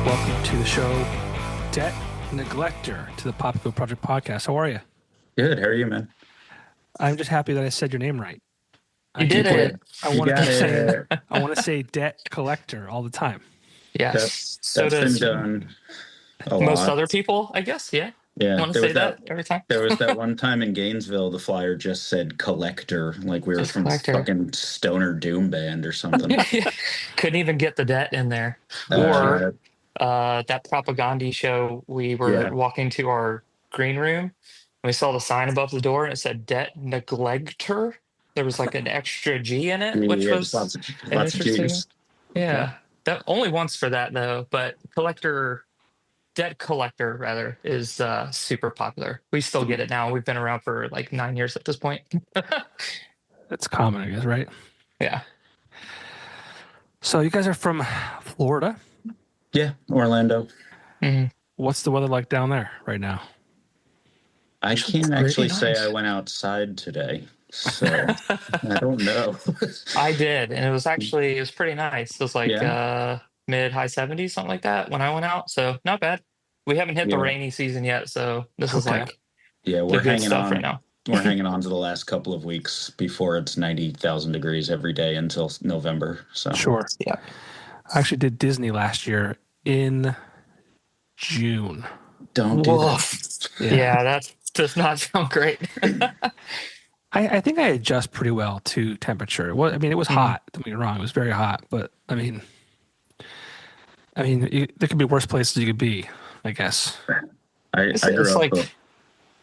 Welcome to the show, Debt Neglector, to the Popko Project Podcast. How are you? Good. How are you, man? I'm just happy that I said your name right. You did it. I want to say debt collector all the time. Yes. That's been done a most lot. other people, I guess. Yeah. Yeah. Want to say that every time? There was that one time in Gainesville, the flyer just said collector, like we were Just from collector. fucking Stoner Doom Band or something. Couldn't even get the debt in there. Or that propaganda show, we were walking to our green room and we saw the sign above the door and it said Debt Neglector. There was like an extra G in it, which was lots of interesting. G's. Yeah. That only once for that though, but Debt Collector rather is super popular. We still get it now. We've been around for like 9 years at this point. That's common, I guess, right? Yeah. So you guys are from Florida? Yeah, Orlando. Mhm. What's the weather like down there right now? I can't actually say I went outside today, so I don't know. I did, and it was pretty nice. It was like mid-high 70s, something like that when I went out. So not bad. We haven't hit the rainy season yet, so this is like we're hanging on right now. We're hanging on to the last couple of weeks before it's 90,000 degrees every day until November. So Sure. Yeah. I actually did Disney last year in June. Don't do that. Yeah, that does not sound great. I think I adjust pretty well to temperature. Well, I mean, it was hot. Don't get me wrong; it was very hot. But I mean, there could be worse places you could be, I guess. I grew up.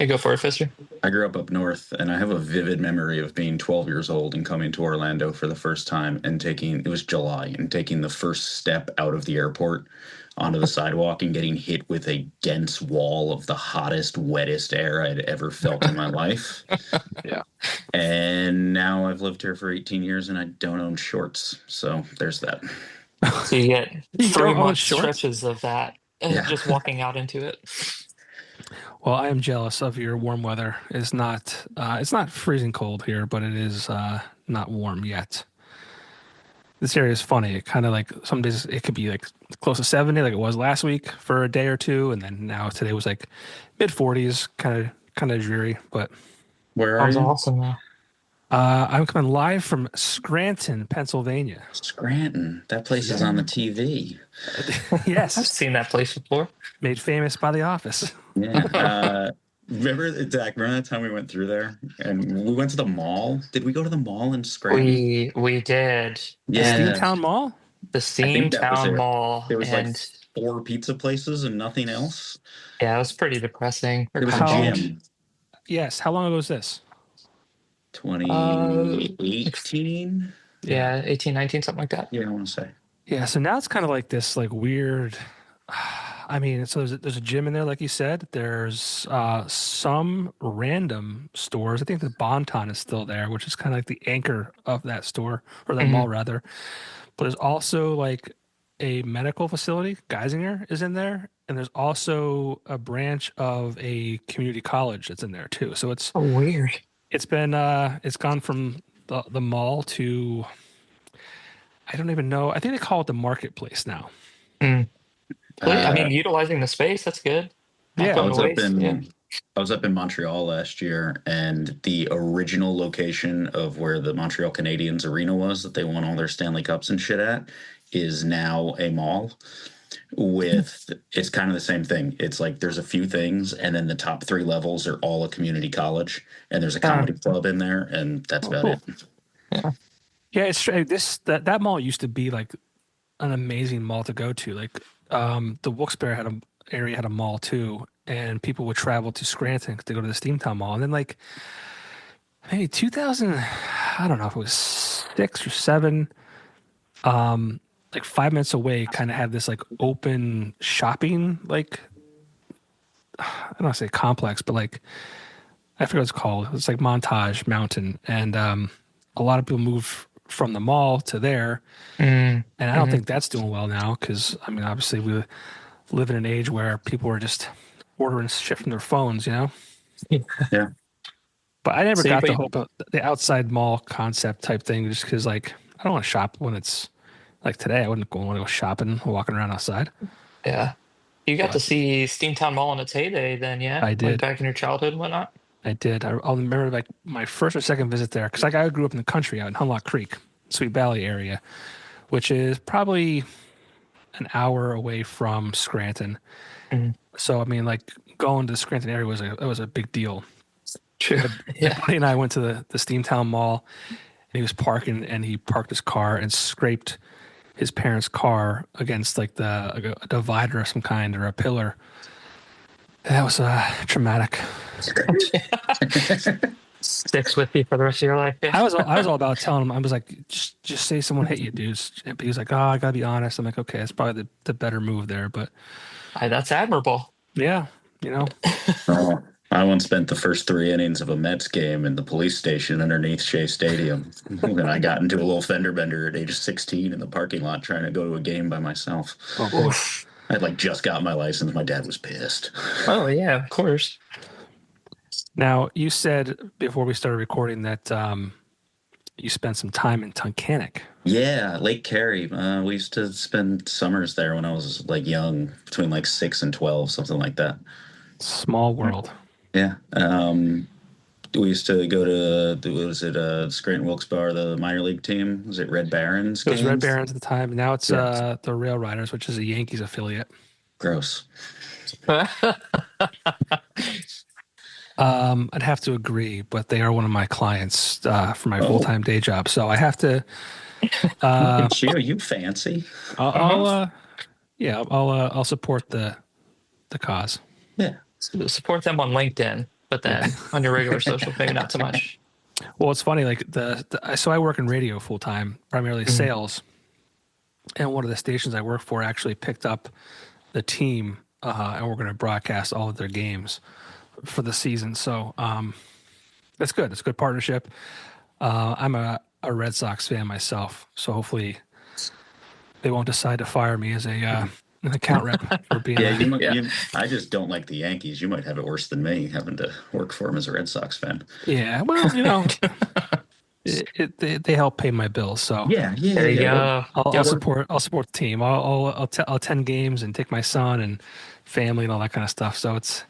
You go for it, Fister. I grew up north, and I have a vivid memory of being 12 years old and coming to Orlando for the first time and it was July, and taking the first step out of the airport onto the sidewalk and getting hit with a dense wall of the hottest, wettest air I'd ever felt in my life. Yeah. And now I've lived here for 18 years and I don't own shorts. So there's that. So you get 3 month stretches of that just walking out into it. Well, I am jealous of your warm weather. It's not freezing cold here, but it is not warm yet. This area is funny. It kind of like some days it could be like close to 70, like it was last week for a day or two, and then now today was like mid 40s, kind of dreary. But where are you? Awesome now. I'm coming live from Scranton, Pennsylvania. Scranton, that place is on the TV. Yes, I've seen that place before. Made famous by The Office. Yeah. Remember that time we went through there and we went to the mall? Did we go to the mall in Scranton? We did. Yeah. Steamtown Mall? The Steamtown Mall. There was like 4 pizza places and nothing else. Yeah, it was pretty depressing. There was a gym. Yes. How long ago was this? 2018? Yeah, 18, 19, something like that. Yeah, I want to say. Yeah, so now it's kind of like this like weird... I mean, so there's a gym in there, like you said. There's some random stores. I think the Bonton is still there, which is kind of like the anchor of that store, or that mall, rather. But there's also like a medical facility. Geisinger is in there. And there's also a branch of a community college that's in there, too. So it's weird. It's been, it's gone from the mall to, I don't even know. I think they call it the marketplace now. I mean, utilizing the space, that's good. I was up in Montreal last year, and the original location of where the Montreal Canadiens arena was that they won all their Stanley Cups and shit at is now a mall. It's kind of the same thing. It's like there's a few things, and then the top 3 levels are all a community college, and there's a comedy club in there, and that's about it. Yeah, it's that mall used to be like an amazing mall to go to. Like the Wilkes-Barre area had a mall too, and people would travel to Scranton to go to the Steamtown Mall. And then like maybe 2000, I don't know if it was 6 or 7, like 5 minutes away, kind of had this like open shopping, like I don't want to say complex, but like I forget what it's called. It's like Montage Mountain, and a lot of people move from the mall to there, and I don't think that's doing well now because I mean obviously we live in an age where people are just ordering shit from their phones, you know. Yeah. But I never got the outside mall concept type thing, just because like I don't want to shop when it's like today. I wouldn't want to go shopping, walking around outside. Yeah. You got to But see Steamtown Mall in its heyday then, yeah? I Like did. back in your childhood and whatnot? I did. I'll remember like my first or second visit there because like I grew up in the country out in Hunlock Creek, Sweet Valley area, which is probably an hour away from Scranton. Mhm. So I mean, like going to the Scranton area was a big deal. True. My Yeah. buddy and I went to the Steamtown Mall, and he was parking, and he parked his car and scraped his parents' car against like a divider of some kind or a pillar. That was traumatic. Sticks with you for the rest of your life. Yeah. I was all about telling him. I was like, just say someone hit you, dudes. But he was like, oh, I gotta be honest. I'm like, okay, that's probably the better move there. But That's admirable. yeah, you know. Oh, I once spent the first 3 innings of a Mets game in the police station underneath Shea Stadium. And I got into a little fender bender at age 16 in the parking lot trying to go to a game by myself. Oh boy. Oof. I had like just got my license. My dad was pissed. Oh, yeah, of course. Now you said before we started recording that you spent some time in Tunkhannock. Yeah, Lake Cary. We used to spend summers there when I was like young, between like 6 and 12, something like that. Small world. Yeah. We used to go to, what was it, Scranton Wilkes-Barre, the minor league team? Was it Red Barons? It was Red games? Barons at the time. Now it's Yeah. the Rail Riders, which is a Yankees affiliate. Gross. I'd have to agree, but they are one of my clients for my full-time day job, so I have to. You fancy? I'll support the cause. Yeah. Support them on LinkedIn, but then on your regular social, maybe not so much. Well, it's funny, like so I work in radio full time, primarily sales, and one of the stations I work for actually picked up the team, and we're going to broadcast all of their games for the season. So that's good. It's a good partnership. I'm a Red Sox fan myself, so hopefully they won't decide to fire me as an account rep for being. I just don't like the Yankees. You might have it worse than me having to work for them as a Red Sox fan. Yeah, well, you know, they help pay my bills, so Yeah. There you go. I'll support the team. I'll attend games and take my son and family and all that kind of stuff. So it's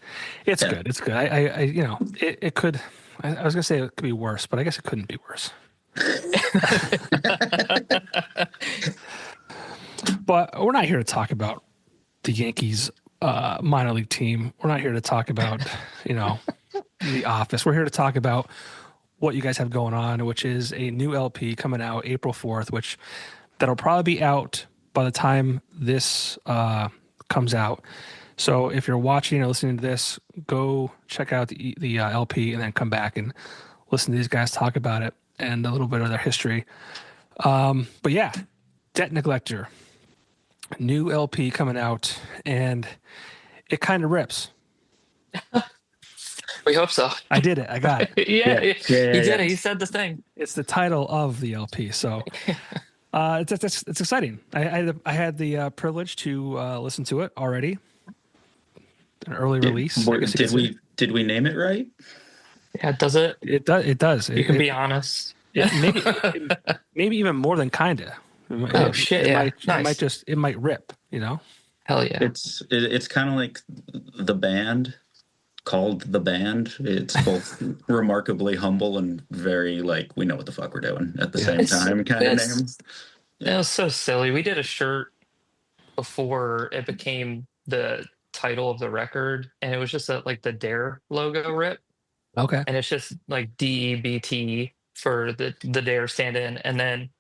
good. It's good. I you know it could. I was gonna say it could be worse, but I guess it couldn't be worse. But we're not here to talk about the Yankees minor league team. We're not here to talk about The Office. We're here to talk about what you guys have going on, which is a new LP coming out April 4th, which that'll probably be out by the time this comes out. So if you're watching or listening to this, go check out the LP and then come back and listen to these guys talk about it and a little bit of their history. But yeah, Debt Neglector, new LP coming out, and it kind of rips. We hope so. I did it. I got it. He did it. He said the thing. It's the title of the LP. So it's exciting. I had the privilege to listen to it already. An early release. Did we name it right? Yeah, does it? It does. You can be honest. Maybe even more than kinda. Shit! Nice. It might rip. Hell yeah. It's kind of like the band called The Band. It's both remarkably humble and very like we know what the fuck we're doing at the same time kind of name. It was so silly. We did a shirt before it became the title of the record, and it was just like the Dare logo rip. Okay. And it's just like DEBT for the Dare stand-in, and then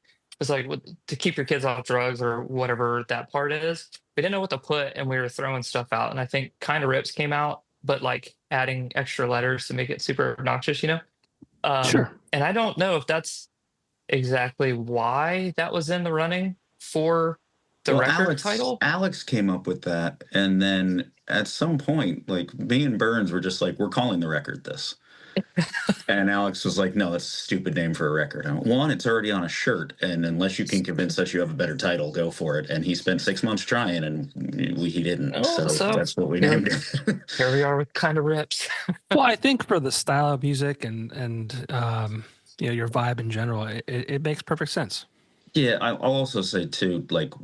it's like to keep your kids off drugs or whatever that part is. We didn't know what to put, and we were throwing stuff out. And I think Kind of Rips came out, but like adding extra letters to make it super obnoxious, Sure. And I don't know if that's exactly why that was in the running for the record title. Alex came up with that, and then at some point, like me and Burns were just like, we're calling the record this. And Alex was like, no, that's a stupid name for a record. One, it's already on a shirt, and unless you can convince us you have a better title, go for it. And he spent 6 months trying, and he didn't. So that's what we named it. Here we are with Kind of Rips. Well, I think for the style of music and your vibe in general, it makes perfect sense. Yeah, I'll also say too, like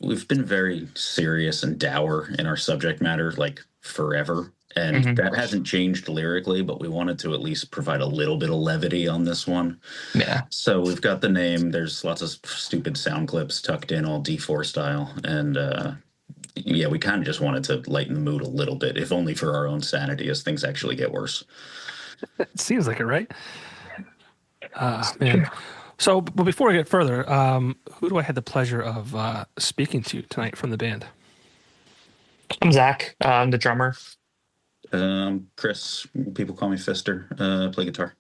we've been very serious and dour in our subject matter like forever, and Hmm. that hasn't changed lyrically, but we wanted to at least provide a little bit of levity on this one. Yeah. So we've got the name. There's lots of stupid sound clips tucked in, all D4 style, and yeah, we kind of just wanted to lighten the mood a little bit, if only for our own sanity, as things actually get worse. It seems like it, right? Man. So, but before we get further, who do I have the pleasure of speaking to tonight from the band? I'm Zach. I'm the drummer. Chris, people call me Fister. Play guitar.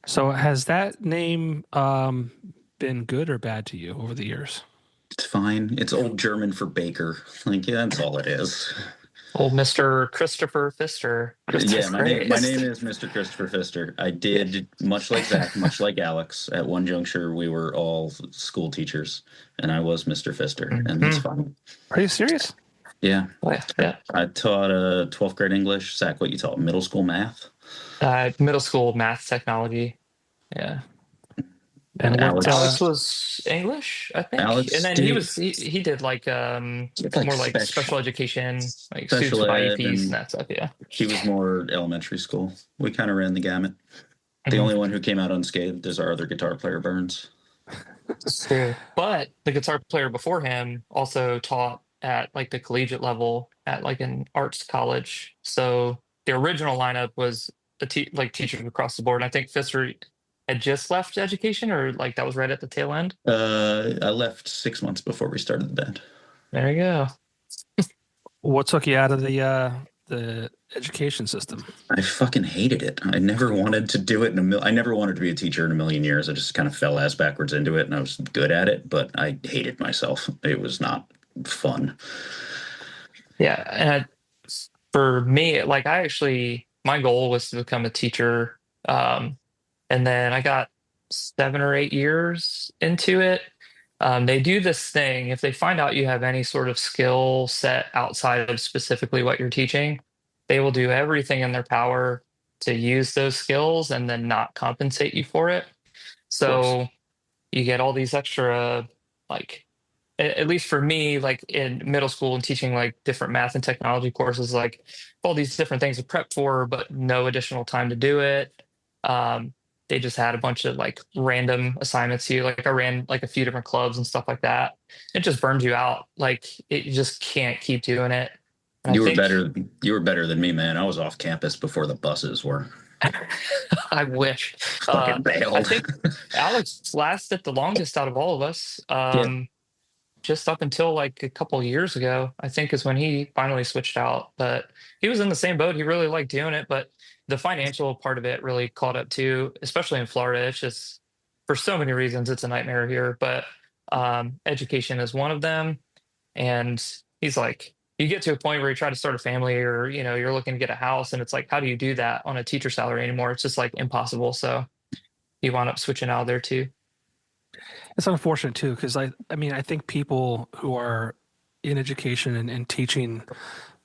So, has that name been good or bad to you over the years? It's fine. It's old German for baker. Like, yeah, that's all it is. Old Mr. Christopher Pfister. Yeah, my name Christ. is Mr. Christopher Pfister. I did much like Zach, much like Alex. At one juncture, we were all school teachers, and I was Mr. Pfister, and it's Mhm. fine. Are you serious? Yeah, Oh, yeah. I taught 12th grade English. Zach, what you taught? Middle school math. Middle school math technology. Yeah. And And what? Alex was English, I think. Alex And then did he did like like more like special education, like students special with ed, IEPs and and that stuff. Yeah. he was more elementary school. We kind of ran the gamut. The Mhm. only one who came out unscathed is our other guitar player, Burns. It's true. But the guitar player before him also taught at like the collegiate level at like an arts college. So the original lineup was like teachers across the board. And I think Pfister had just left education, or like that was right at the tail end. I left 6 months before we started the band. There you go. What took you out of the education system? I fucking hated it. I never wanted to do it I never wanted to be a teacher in a million years. I just kind of fell ass backwards into it, and I was good at it, but I hated myself. It was not fun. Yeah. And for me, like my goal was to become a teacher. And then I got 7 or 8 years into it. They do this thing if they find out you have any sort of skill set outside of specifically what you're teaching, they will do everything in their power to use those skills and then not compensate you for it. Of course. So you get all these extra, like, at least for me, like in middle school and teaching like different math and technology courses, like all these different things to prep for, but no additional time to do it. Um, they just had a bunch of like random assignments to you. Like I ran like a few different clubs and stuff like that. It just burns you out. Like you just can't keep doing it. And You were better. You were better than me, man. I was off campus before the buses were. I wish. Fucking bailed. I think Alex lasted the longest out of all of us. Yeah. Just up until like a couple years ago, I think is when he finally switched out. But he was in the same boat. He really liked doing it, but the financial part of it really caught up too, especially in Florida. It's just for so many reasons, it's a nightmare here. But education is one of them. And he's like, you get to a point where you try to start a family, or you're looking to get a house, and it's like, how do you do that on a teacher salary anymore? It's just like impossible. So he wound up switching out there too. It's unfortunate too, because I mean, I think people who are in education and teaching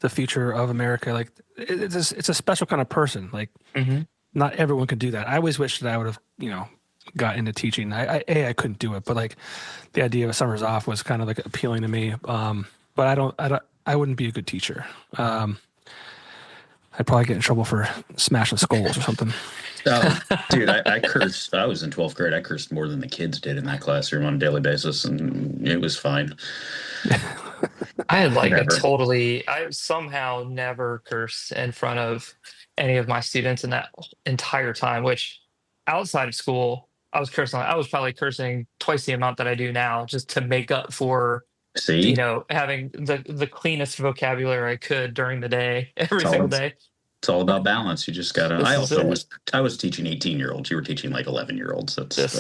the future of America, like it's a special kind of person. Like Mhm. not everyone can do that. I always wish that I would have, got into teaching. I couldn't do it, but like the idea of a summers off was kind of like appealing to me. But I wouldn't be a good teacher. I'd probably get in trouble for smashing skulls or something. Oh, dude, I cursed. I was in 12th grade. I cursed more than the kids did in that classroom on a daily basis, and it was fine. I had like Never. I somehow never cursed in front of any of my students in that entire time, which outside of school, I was cursing. I was probably cursing twice the amount that I do now just to make up for, See, having the cleanest vocabulary I could during the day, every It's all- single day. it's all about balance. You just gotta. This I is also it. I was teaching 18-year-olds. You were teaching like 11-year-olds. That's That's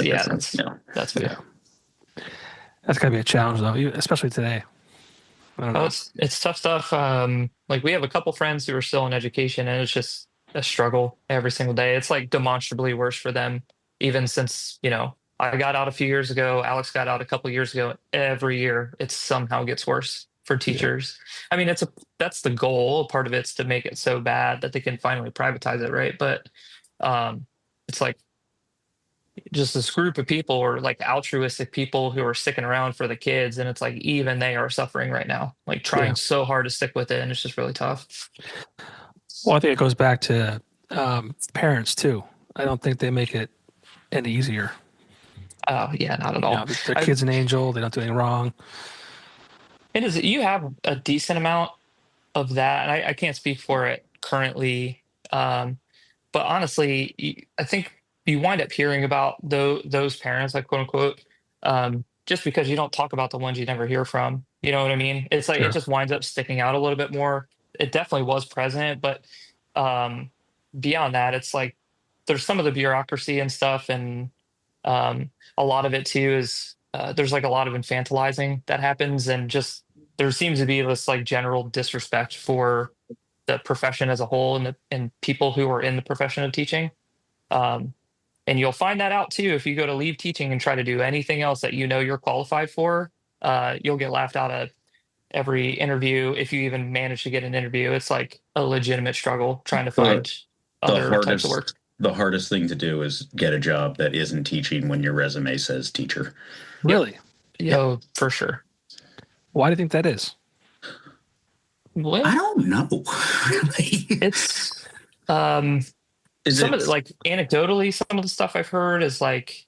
That's gotta be a challenge though, especially today. I don't know. Oh, it's tough stuff. Like we have a couple friends who are still in education, and it's just a struggle every single day. It's like demonstrably worse for them, even since I got out a few years ago. Alex got out a couple years ago. Every year, it somehow gets worse for teachers. I mean, that's the goal. Part of it's to make it so bad that they can finally privatize it, right? But it's like just this group of people, or like altruistic people who are sticking around for the kids, and it's like even they are suffering right now, like trying so hard to stick with it, and it's just really tough. Well, I think it goes back to parents too. I don't think they make it any easier. Oh yeah, not at all. You know, their kid's an angel. They don't do anything wrong. It is. You have a decent amount of that, and I can't speak for it currently. But honestly, I think you wind up hearing about those parents, like quote unquote, just because you don't talk about the ones you never hear from. You know what I mean? It's like it just winds up sticking out a little bit more. It definitely was present, but beyond that, it's like there's some of the bureaucracy and stuff, and a lot of it too is there's like a lot of infantilizing that happens, and just there seems to be this like general disrespect for the profession as a whole, and people who are in the profession of teaching. And you'll find that out too if you go to leave teaching and try to do anything else that you know you're qualified for. You'll get laughed out of every interview if you even manage to get an interview. It's like a legitimate struggle trying to find other types of work. The hardest thing to do is get a job that isn't teaching when your resume says teacher. Really? Yeah, for sure. Why do you think that is? Well, I don't know. It's some of the, like anecdotally, some of the stuff I've heard is like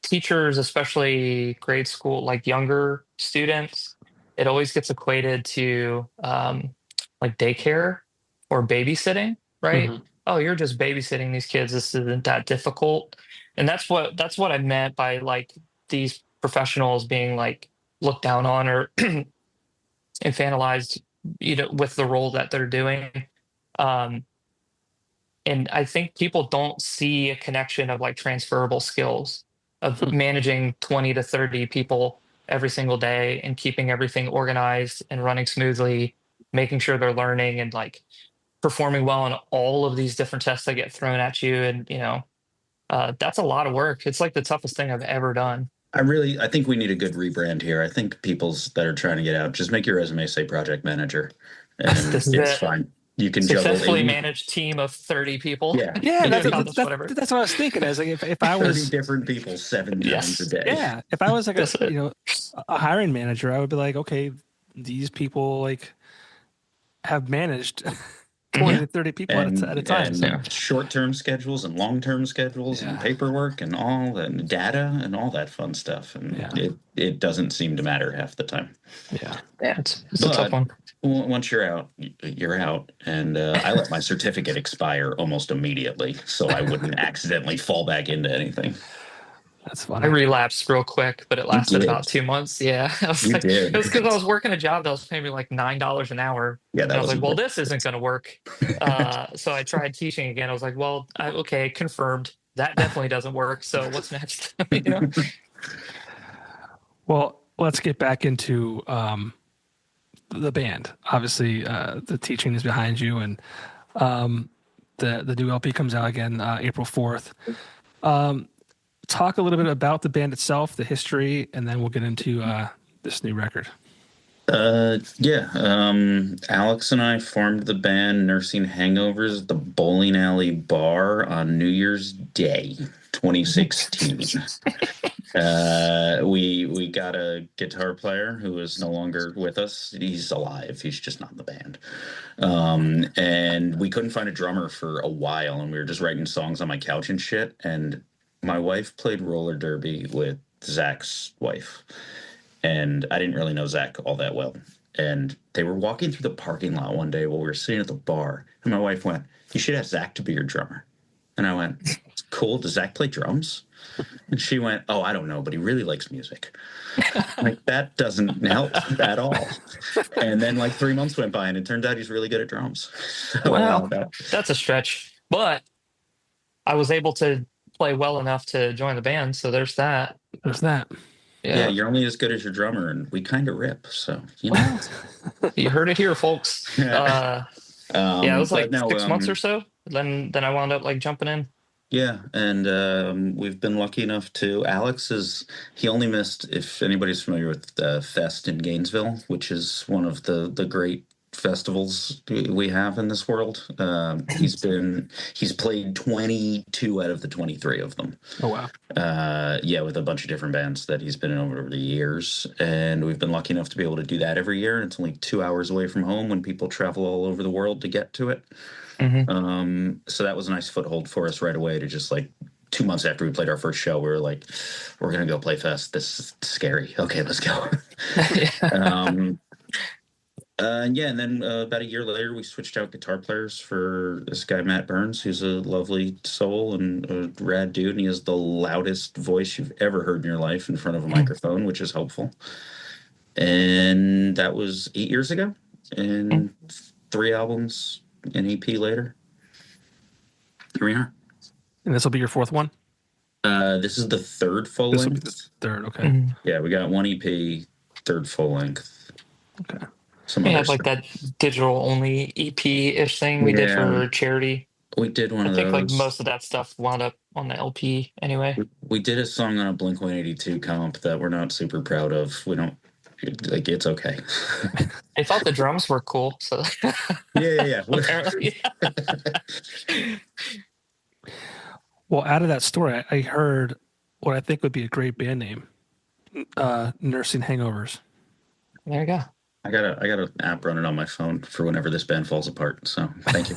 teachers, especially grade school, like younger students, it always gets equated to like daycare or babysitting, right? Mm-hmm. Oh, you're just babysitting these kids. This isn't that difficult. And that's what I meant by like these professionals being like looked down on or infantilized, with the role that they're doing. And I think people don't see a connection of like transferable skills of managing 20 to 30 people every single day and keeping everything organized and running smoothly, making sure they're learning and like performing well on all of these different tests that get thrown at you. And, that's a lot of work. It's like the toughest thing I've ever done. I think we need a good rebrand here. I think people's that are trying to get out, just make your resume say project manager, and it's fine. You can successfully manage team of 30 people. Yeah. That's what I was thinking. As like if I was 30 different people 7 times a day. Yeah, if I was like a hiring manager, I would be like, okay, these people like have managed 20 to 30 people at a time. And short-term schedules and long-term schedules and paperwork and all that data and all that fun stuff. And it doesn't seem to matter half the time. Yeah, it's a tough one. Once you're out, you're out. And I let my certificate expire almost immediately so I wouldn't accidentally fall back into anything. That's funny. I relapsed real quick, but it lasted about 2 months. Yeah. It was did. It was because I was working a job that was paying me like $9 an hour. Yeah, and I was like, well, this isn't going to work. So I tried teaching again. I was like, well, okay, confirmed. That definitely doesn't work. So what's next? Well, let's get back into the band. Obviously, the teaching is behind you, and the new LP comes out again April 4th. Talk a little bit about the band itself, the history, and then we'll get into this new record. Alex and I formed the band Nursing Hangovers at the bowling alley bar on New Year's Day, 2016. We got a guitar player who is no longer with us. He's alive. He's just not in the band. And we couldn't find a drummer for a while, and we were just writing songs on my couch and shit. And my wife played roller derby with Zach's wife, and I didn't really know Zach all that well. And they were walking through the parking lot one day while we were sitting at the bar, and my wife went, "You should have Zach to be your drummer." And I went, "Cool. Does Zach play drums?" And she went, "Oh, I don't know, but he really likes music." Like, that doesn't help at all. And then like 3 months went by, and it turned out he's really good at drums. So, wow, that's a stretch. But I was able to play well enough to join the band, so there's that. Yeah, you're only as good as your drummer, and we kind of rip. So you heard it here, folks. It was like 6 months or so. Then I wound up like jumping in. Yeah, and we've been lucky enough to. He only missed, if anybody's familiar with Fest in Gainesville, which is one of the great festivals we have in this world. He's played 22 out of the 23 of them. Oh wow. Yeah, with a bunch of different bands that he's been in over the years, and we've been lucky enough to be able to do that every year. And it's only 2 hours away from home when people travel all over the world to get to it. So that was a nice foothold for us right away to just like 2 months after we played our first show, we were like, we're going to go play fest. This is scary. Okay, let's go. And then about a year later, we switched out guitar players for this guy, Matt Burns, who's a lovely soul and a rad dude. And he has the loudest voice you've ever heard in your life in front of a microphone, which is helpful. And that was 8 years ago. And 3 albums, an EP later. Here we are. And this will be your fourth one? This is the third full length. This will be the third, okay. Yeah, we got one EP, third full length. Okay. We had like that digital only EP-ish thing we did for charity. We did one of those. I think like most of that stuff wound up on the LP anyway. We did a song on a Blink-182 comp that we're not super proud of. We don't like, it's okay. I thought the drums were cool, so yeah. Apparently. Well, out of that story, I heard what I think would be a great band name, Nursing Hangovers. There you go. I got an app running on my phone for whenever this band falls apart. So thank you.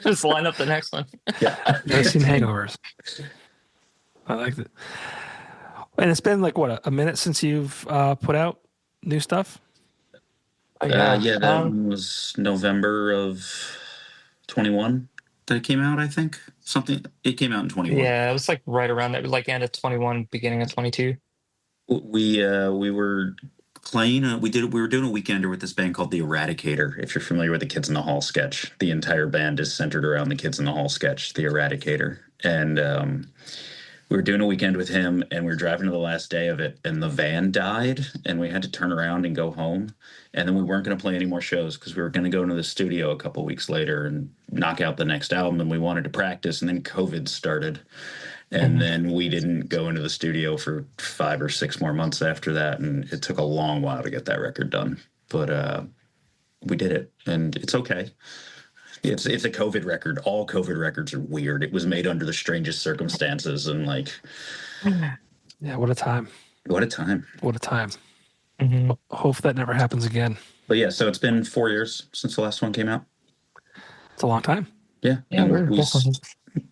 Just line up the next one. Yeah, Nursing Hangovers. I like it. And it's been like what, a minute since you've put out new stuff? Yeah, that was November of 21 that it came out, I think. It came out in 21. Yeah, it was like right around that, like end of 21, beginning of 22. We were playing. We were doing a weekender with this band called The Eradicator. If you're familiar with the Kids in the Hall sketch, the entire band is centered around the Kids in the Hall sketch, The Eradicator. And we were doing a weekend with him, and we were driving to the last day of it, and the van died, and we had to turn around and go home. And then we weren't going to play any more shows because we were going to go into the studio a couple weeks later and knock out the next album, and we wanted to practice. And then COVID started, and then we didn't go into the studio for 5 or 6 more months after that, and it took a long while to get that record done. But we did it, and it's okay. It's a COVID record. All COVID records are weird. It was made under the strangest circumstances, and like, yeah, what a time. What a time. What a time. Hope that never happens again. But yeah, so it's been 4 years since the last one came out. It's a long time. Yeah. Yeah,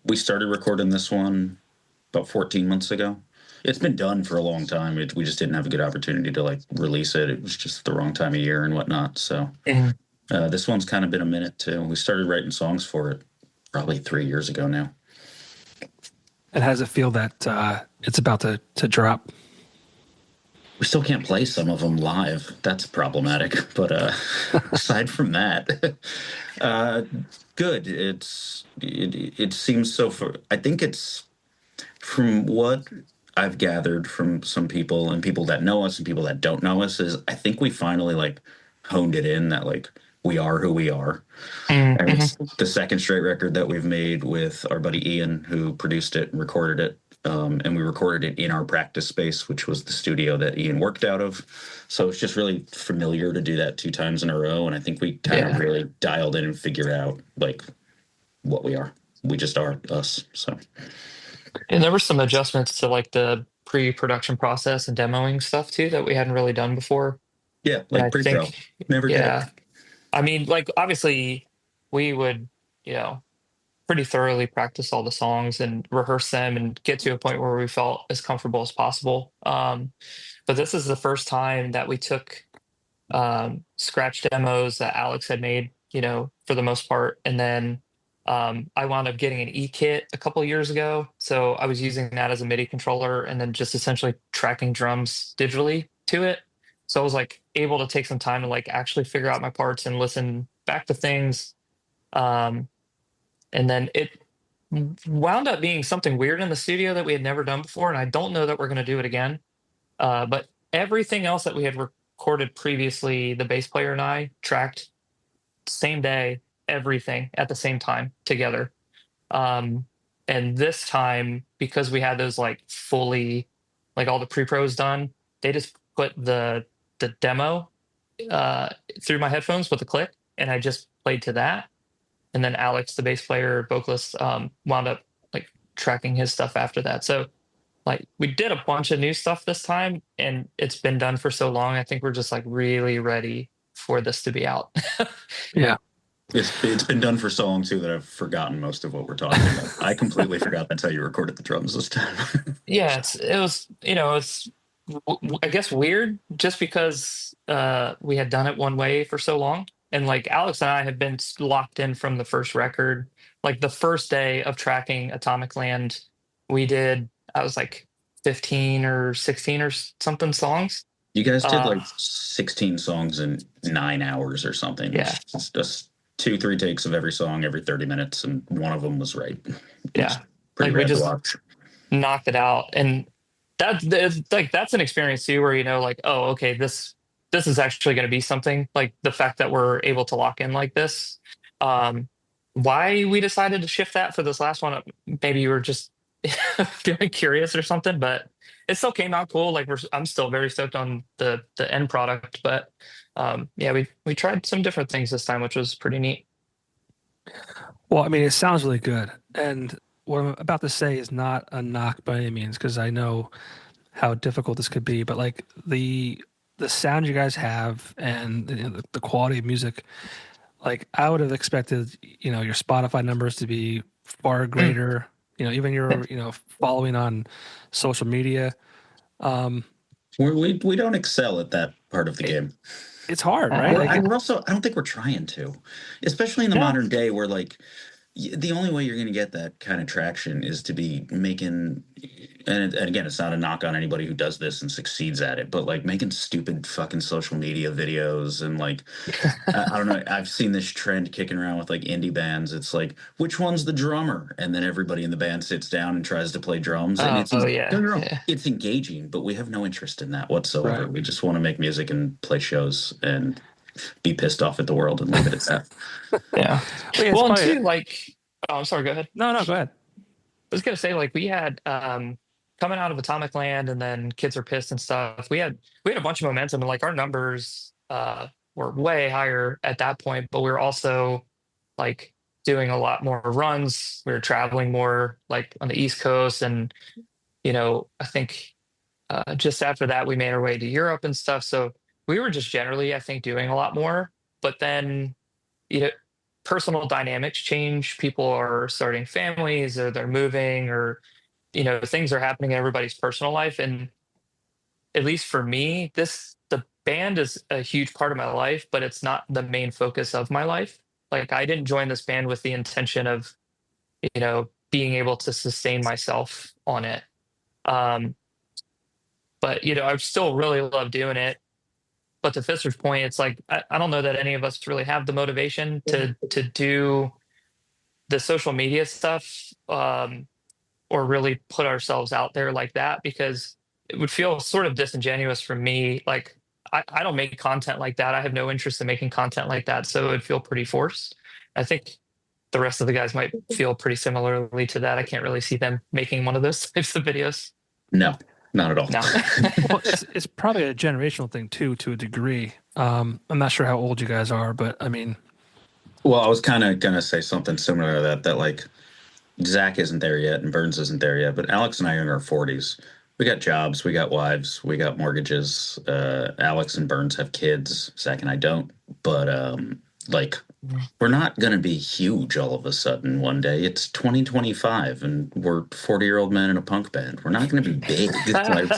we started recording this one about 14 months ago. It's been done for a long time. We just didn't have a good opportunity to like release it. It was just the wrong time of year and whatnot. So this one's kind of been a minute too. We started writing songs for it probably 3 years ago now. And how does it feel that it's about to drop? We still can't play some of them live. That's problematic. But aside from that, good. It seems so. I think it's, from what I've gathered from some people and people that know us and people that don't know us, is I think we finally like honed it in that like we are who we are. And it's the second straight record that we've made with our buddy Ian, who produced it and recorded it. And we recorded it in our practice space, which was the studio that Ian worked out of. So it's just really familiar to do that 2 times in a row. And I think we kind of really dialed in and figured out like what we are. We just are us. So. And there were some adjustments to like the pre-production process and demoing stuff too that we hadn't really done before. Yeah, like pre-pro. Never did it. I mean, like obviously we would, pretty thoroughly practice all the songs and rehearse them and get to a point where we felt as comfortable as possible. But this is the first time that we took scratch demos that Alex had made, for the most part. And then I wound up getting an E-kit a couple of years ago. So I was using that as a MIDI controller and then just essentially tracking drums digitally to it. So I was like able to take some time to like actually figure out my parts and listen back to things. And then it wound up being something weird in the studio that we had never done before. And I don't know that we're going to do it again. But everything else that we had recorded previously, the bass player and I tracked same day, everything at the same time together. And this time, because we had those like fully, like all the pre-pros done, they just put the demo through my headphones with a click, and I just played to that. And then Alex, the bass player, vocalist, wound up like tracking his stuff after that. So like we did a bunch of new stuff this time, and it's been done for so long. I think we're just like really ready for this to be out. Yeah. It's been done for so long too that I've forgotten most of what we're talking about. I completely forgot that's how you recorded the drums this time. Yeah, it was, it's I guess weird just because we had done it one way for so long. And like Alex and I have been locked in from the first record. Like the first day of tracking Atomic Land, I was like 15 or 16 or something songs. You guys did like 16 songs in 9 hours or something. Yeah. Just 2-3 takes of every song every 30 minutes, and one of them was right. Yeah. Pretty like we rad to just watch. knocked it out. And that's an experience too, where, like, oh, okay, this is actually going to be something. Like the fact that we're able to lock in like this. Why we decided to shift that for this last one, maybe you were just feeling curious or something, but it still came out cool. Like I'm still very stoked on the end product, but yeah, we tried some different things this time, which was pretty neat. Well, I mean, it sounds really good, and what I'm about to say is not a knock by any means, because I know how difficult this could be. But like the sound you guys have and the quality of music, like I would have expected, your Spotify numbers to be far greater. Even your following on social media. We don't excel at that part of the game. It's hard, right? I don't think we're trying to, especially in the modern day where like the only way you're going to get that kind of traction is to be making, and again, it's not a knock on anybody who does this and succeeds at it, but like making stupid fucking social media videos and like, I don't know. I've seen this trend kicking around with like indie bands. It's like, which one's the drummer? And then everybody in the band sits down and tries to play drums. And don't get me wrong, it's engaging, but we have no interest in that whatsoever. Right. We just want to make music and play shows and be pissed off at the world and leave it at that. Yeah. Well, and too, like, oh, I'm sorry, go ahead. No, go ahead. I was gonna say, like, we had coming out of Atomic Land and then Kids Are Pissed and stuff, we had a bunch of momentum, and like our numbers were way higher at that point, but we were also like doing a lot more runs. We were traveling more like on the East Coast, and I think just after that we made our way to Europe and stuff. So we were just generally, I think, doing a lot more. But then, personal dynamics change. People are starting families, or they're moving, or things are happening in everybody's personal life. And at least for me, the band is a huge part of my life, but it's not the main focus of my life. Like I didn't join this band with the intention of being able to sustain myself on it. But I still really love doing it. But to Fister's point, it's like I don't know that any of us really have the motivation to do the social media stuff, or really put ourselves out there like that, because it would feel sort of disingenuous for me. Like I don't make content like that. I have no interest in making content like that, so it would feel pretty forced. I think the rest of the guys might feel pretty similarly to that. I can't really see them making one of those types of videos. No. Not at all. No. Well, it's probably a generational thing too, to a degree. I'm not sure how old you guys are, but I mean. Well, I was kind of gonna say something similar to that like Zach isn't there yet and Burns isn't there yet, but Alex and I are in our 40s. We got jobs, we got wives, we got mortgages. Alex and Burns have kids. Zach and I don't, but like we're not going to be huge all of a sudden one day. It's 2025 and we're 40-year-old men in a punk band. We're not going to be big. Like,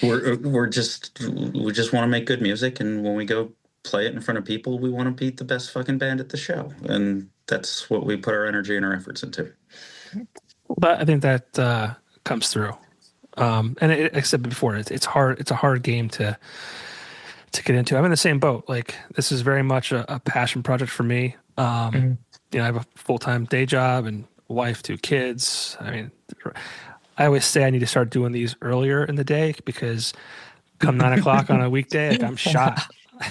we just want to make good music, and when we go play it in front of people, we want to be the best fucking band at the show, and that's what we put our energy and our efforts into. But I think that comes through. And like I said before, it's hard. It's a hard game to get into. I'm in the same boat. Like this is very much a passion project for me. I have a full-time day job and wife, 2 kids. I mean, I always say I need to start doing these earlier in the day, because come 9:00 on a weekday, like I'm shot.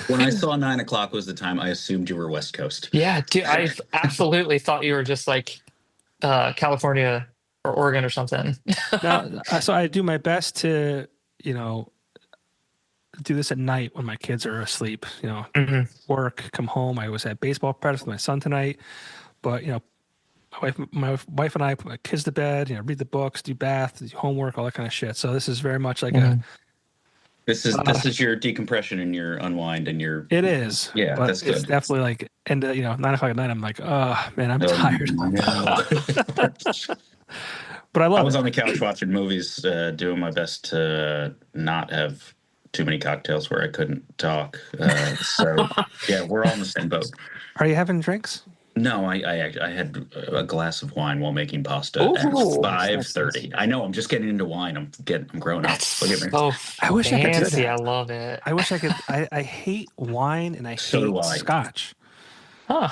When I saw 9:00 was the time, I assumed you were West Coast. Yeah, dude, I absolutely thought you were just like California or Oregon or something. No, so I do my best to, do this at night when my kids are asleep. Mhm. Work, come home. I was at baseball practice with my son tonight, but my wife and I put my kids to bed. Read the books, do bath, do homework, all that kind of shit. So this is very much like Mhm. This is your decompression and your unwind and your. it is, Yeah, but that's it's good. definitely like 9 o'clock at night. I'm like, oh man, I'm No. tired. But I I love was it. on the couch watching movies, doing my best to not have too many cocktails where I couldn't talk. So yeah, we're all in the same boat. Are you having drinks? No, I had a glass of wine while making pasta at Ooh, 5:30. I know, I'm just getting into wine. I'm grown up. that's Look at me. so I wish I could do fancy. that. I love it. I wish I could. I hate wine and I So do hate I. scotch. Huh.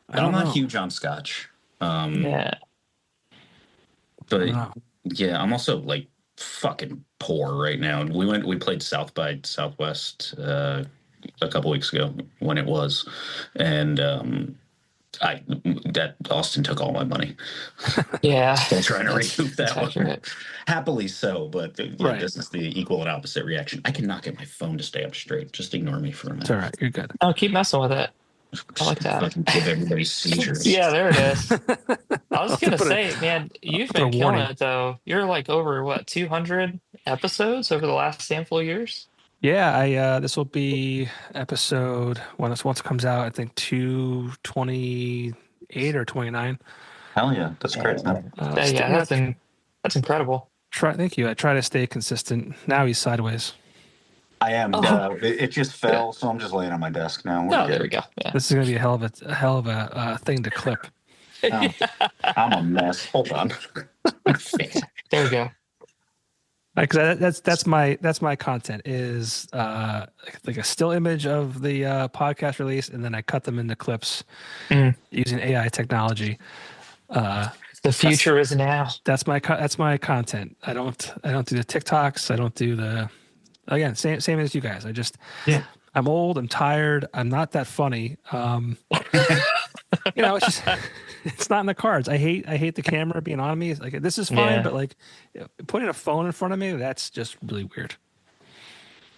I don't I'm not know. huge on scotch. Yeah. I But don't know. yeah, I'm also like fucking poor right now. We played South by Southwest a couple weeks ago when it was, and that Austin took all my money. Yeah. Still trying to That's recoup that one. accurate. Happily so, but yeah, Right. this is the equal and opposite reaction. I cannot get my phone to stay up straight. Just ignore me for a It's minute. all right. You're good. Oh, keep messing with it. I like that. Fucking give everybody seizures. Yeah, there it is. I was I'll gonna put say, man, you've put a been killing warning. it though. You're like over what 200 episodes over the last handful of years. Yeah, I this will be episode once it comes out. I think 228 or 29. Hell yeah, that's great. Yeah, that's incredible. Thank you. I try to stay consistent. Now he's sideways. I am. Oh. It just fell, so I'm just laying on my desk now. Oh, there we go. Yeah. This is gonna be a hell of a thing to clip. Oh, I'm a mess. Hold on. There we go. Because that's my content is like a still image of the podcast release, and then I cut them into clips using AI technology. The future is now. That's my content. I don't do the TikToks. I don't do the same as you guys. I'm old. I'm tired. I'm not that funny. It's just it's not in the cards. I hate the camera being on me. It's like this is fine, but like putting a phone in front of me, that's just really weird.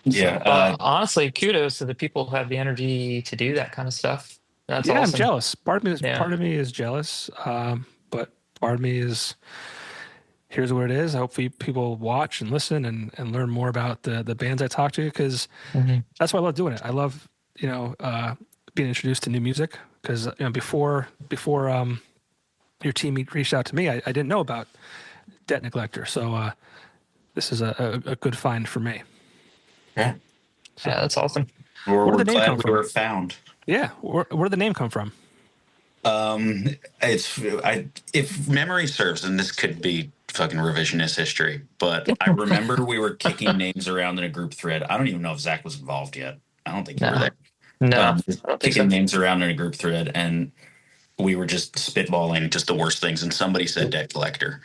Yeah. Honestly, kudos to the people who have the energy to do that kind of stuff. That's yeah, awesome. I'm jealous. Part of me is jealous, but part of me is here's where it is. Hopefully, people watch and listen and learn more about the bands I talk to because that's why I love doing it. I love being introduced to new music because before your team reached out to me, I didn't know about Debt Neglector, so this is a good find for me. Yeah, that's awesome. We're glad we were found. Yeah, where did the name come from? If memory serves, and this could be fucking revisionist history, but I remember we were kicking names around in a group thread. I don't even know if Zach was involved yet. I don't think you were there. No, I don't think kicking so. names around in a group thread, and we were just spitballing just the worst things. And somebody said Debt Collector,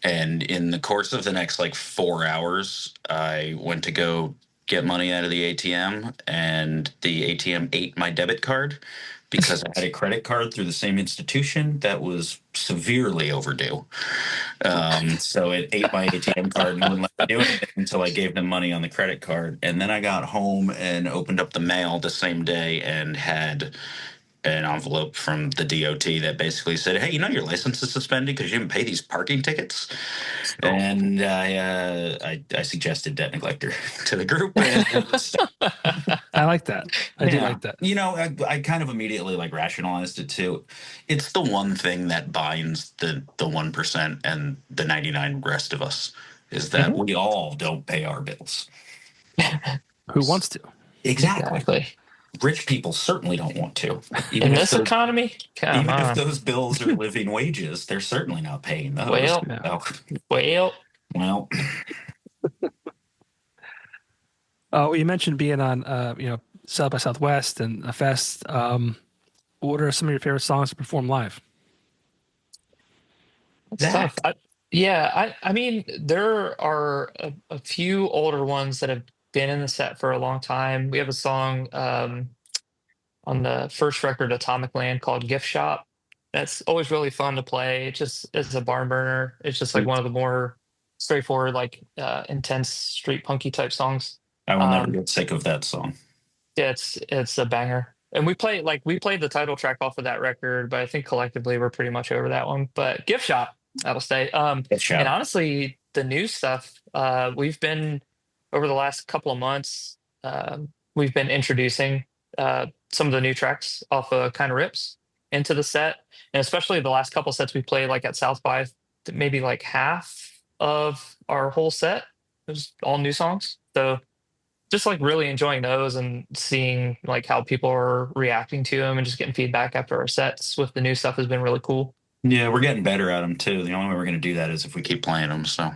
and in the course of the next 4 hours, I went to go get money out of the ATM, and the ATM ate my debit card because I had a credit card through the same institution that was severely overdue. So it ate my ATM card and wouldn't let me do anything until I gave them money on the credit card. And then I got home and opened up the mail the same day and had an envelope from the DOT that basically said, "Hey, your license is suspended because you didn't pay these parking tickets." Oh. And I suggested Debt Neglector to the group. I like that. I do like that. I kind of immediately rationalized it too. It's the one thing that binds the 1% and the 99 rest of us is that we all don't pay our bills. Who wants to? Exactly. Rich people certainly don't want to. Even in this economy? If those bills are living wages, they're certainly not paying those. Well. Oh, you mentioned being on, South by Southwest and a fest. What are some of your favorite songs to perform live? Stuff. I mean, there are a few older ones that have been in the set for a long time. We have a song on the first record, Atomic Land, called Gift Shop. That's always really fun to play. It just is a barn burner. It's just one of the more straightforward, intense street punky type songs. I will never get sick of that song. Yeah, it's a banger. And we played the title track off of that record, but I think collectively we're pretty much over that one. But Gift Shop, that'll stay. And honestly, the new stuff, we've been over the last couple of months, we've been introducing some of the new tracks off of Kind of Rips into the set. And especially the last couple sets we played like at South by, maybe like half of our whole set. It was all new songs. So just like really enjoying those and seeing like how people are reacting to them and just getting feedback after our sets with the new stuff has been really cool. Yeah, we're getting better at them too. The only way we're going to do that is if we keep playing them. So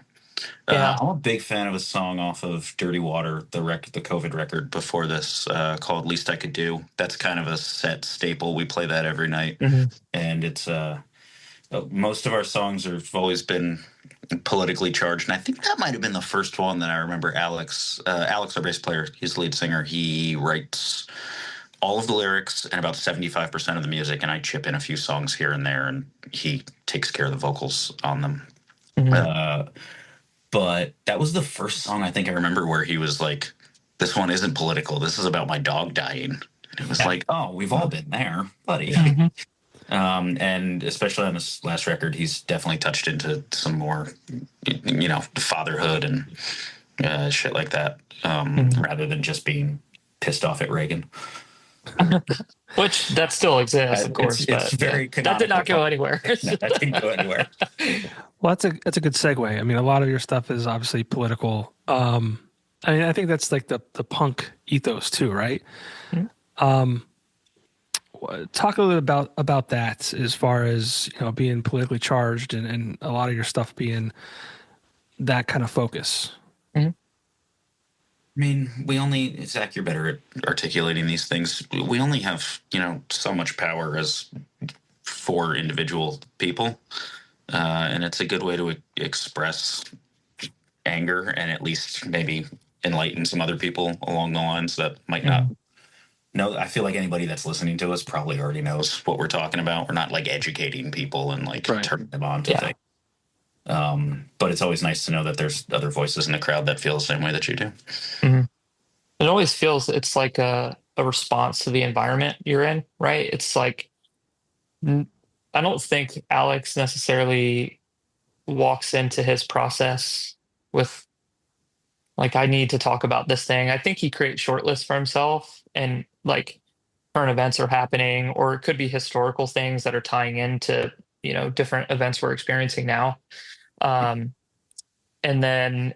I'm a big fan of a song off of Dirty Water, the COVID record before this, called Least I Could Do. That's kind of a set staple. We play that every night. And it's most of our songs have always been politically charged, and I think that might have been the first one that I remember. Alex, our bass player, he's the lead singer. He writes all of the lyrics and about 75% of the music, and I chip in a few songs here and there, and he takes care of the vocals on them. But that was the first song I think I remember where he was like, "This one isn't political. This is about my dog dying." And it was like, "Oh, we've all been there, buddy." And especially on this last record, he's definitely touched into some more, fatherhood and shit like that, rather than just being pissed off at Reagan. Which that still exists, of course. It's very that did not go anywhere. That didn't go anywhere. Well, that's a good segue. I mean, a lot of your stuff is obviously political. I mean, I think that's like the punk ethos too, right? Talk a little bit about that as far as being politically charged and a lot of your stuff being that kind of focus. I mean, Zach, you're better at articulating these things. We only have, so much power as 4 individual people. And it's a good way to express anger and at least maybe enlighten some other people along the lines that might not know. I feel like anybody that's listening to us probably already knows what we're talking about. We're not like educating people and like turning them on to things. But it's always nice to know that there's other voices in the crowd that feel the same way that you do. It always feels it's like a response to the environment you're in, right? It's like, I don't think Alex necessarily walks into his process with like, I need to talk about this thing. I think he creates short lists for himself, and like current events are happening, or it could be historical things that are tying into, different events we're experiencing now. And then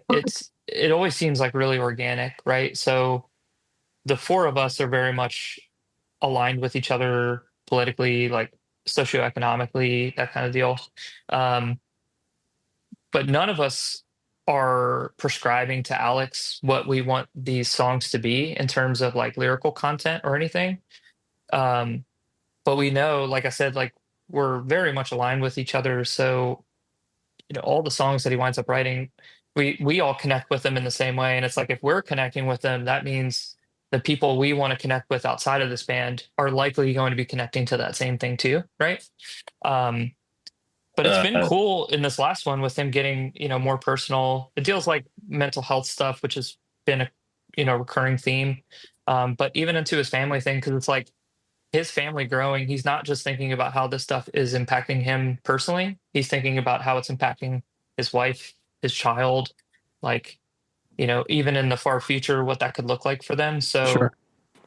it always seems like really organic, right? So the 4 of us are very much aligned with each other politically, like socioeconomically, that kind of deal. But none of us are prescribing to Alex what we want these songs to be in terms of like lyrical content or anything. But we know, like I said, like we're very much aligned with each other. So, all the songs that he winds up writing, we all connect with them in the same way. And it's like, if we're connecting with them, that means the people we want to connect with outside of this band are likely going to be connecting to that same thing too, right? But it's been cool in this last one with him getting, more personal. It deals like mental health stuff, which has been a recurring theme. But even into his family thing, because it's like his family growing, he's not just thinking about how this stuff is impacting him personally. He's thinking about how it's impacting his wife, his child, like, even in the far future, what that could look like for them. So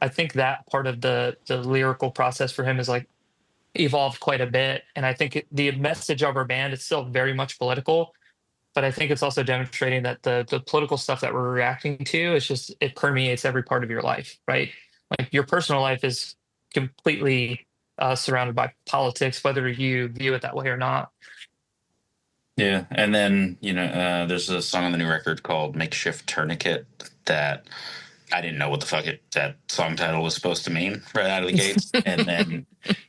I think that part of the lyrical process for him is like evolved quite a bit. And I think the message of our band is still very much political, but I think it's also demonstrating that the political stuff that we're reacting to is just, it permeates every part of your life, right? Like your personal life is completely surrounded by politics, whether you view it that way or not. Yeah, and then there's a song on the new record called "Makeshift Tourniquet" that I didn't know what the fuck that song title was supposed to mean right out of the gates, and then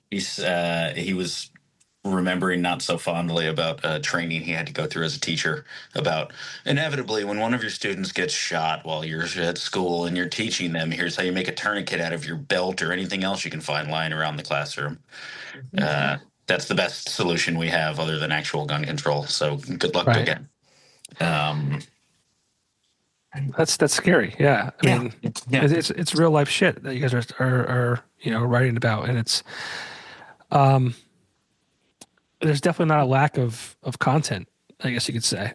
he was remembering not so fondly about training he had to go through as a teacher about inevitably when one of your students gets shot while you're at school and you're teaching them, here's how you make a tourniquet out of your belt or anything else you can find lying around the classroom. That's the best solution we have other than actual gun control. So good luck again. That's scary. Yeah. I mean, it's real life shit that you guys are writing about, and it's there's definitely not a lack of content, I guess you could say.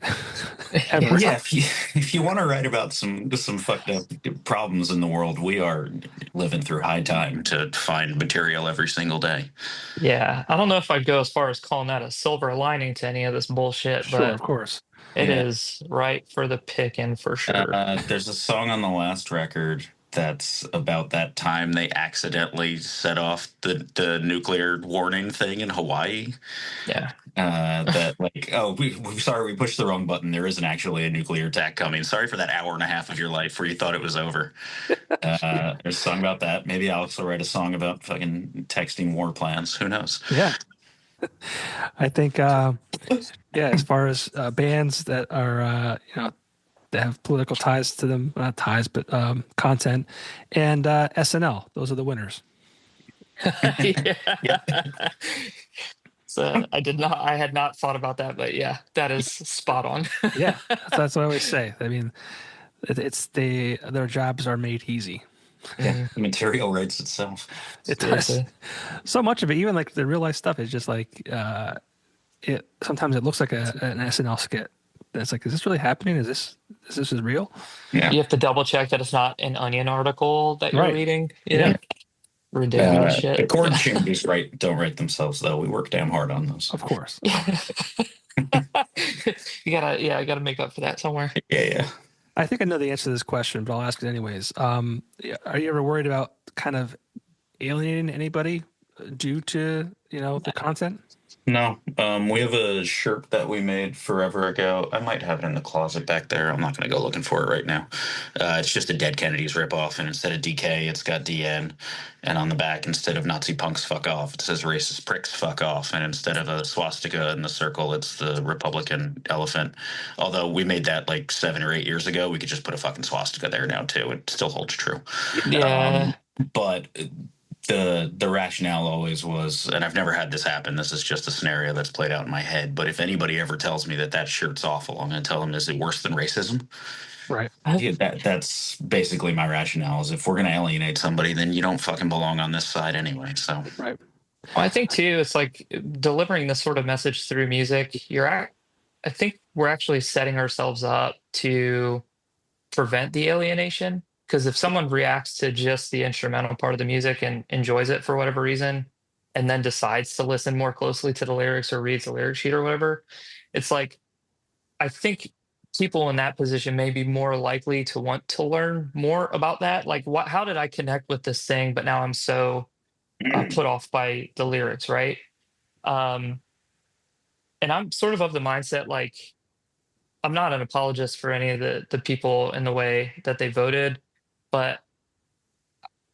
Ever. Yeah, if you want to write about some fucked up problems in the world, we are living through high time to find material every single day. Yeah, I don't know if I'd go as far as calling that a silver lining to any of this bullshit, Sure, but of course. it is right for the picking for sure. There's a song on the last record that's about that time they accidentally set off the nuclear warning thing in Hawaii. Yeah. That like, oh, we sorry, we pushed the wrong button. There isn't actually a nuclear attack coming. Sorry for that hour and a half of your life where you thought it was over. There's a song about that. Maybe Alex will write a song about fucking texting war plans. Who knows? Yeah. I think, as far as bands that are, that have political ties to them, not ties, but content, and SNL, those are the winners. Yeah. So I had not thought about that, but yeah, that is spot on. Yeah, that's what I always say. I mean, their jobs are made easy. Yeah, the material writes itself. It does. So much of it, even like the real life stuff, is just like sometimes it looks like an SNL skit. It's like, is this really happening? Is this real? Yeah. You have to double check that it's not an Onion article that you're reading. Yeah. Ridiculous shit. The chord changes don't write themselves though. We work damn hard on those. Of course. You gotta make up for that somewhere. Yeah. I think I know the answer to this question, but I'll ask it anyways. Are you ever worried about kind of alienating anybody due to the content? No. We have a shirt that we made forever ago. I might have it in the closet back there. I'm not going to go looking for it right now. It's just a Dead Kennedys ripoff, and instead of DK, it's got DN. And on the back, instead of Nazi punks fuck off, it says racist pricks fuck off. And instead of a swastika in the circle, it's the Republican elephant. Although we made that like 7 or 8 years ago, we could just put a fucking swastika there now too. It still holds true. Yeah. But the rationale always was, and I've never had this happen, this is just a scenario that's played out in my head, but if anybody ever tells me that shirt's awful, I'm going to tell them, is it worse than racism? Right. Yeah, that's basically my rationale, is if we're going to alienate somebody, then you don't fucking belong on this side anyway. So right. Well, I think too, it's like delivering this sort of message through music. I think we're actually setting ourselves up to prevent the alienation. Because if someone reacts to just the instrumental part of the music and enjoys it for whatever reason, and then decides to listen more closely to the lyrics or reads the lyric sheet or whatever, it's like, I think people in that position may be more likely to want to learn more about that. Like, how did I connect with this thing, but now I'm so put off by the lyrics, right? And I'm sort of the mindset, like, I'm not an apologist for any of the people in the way that they voted, but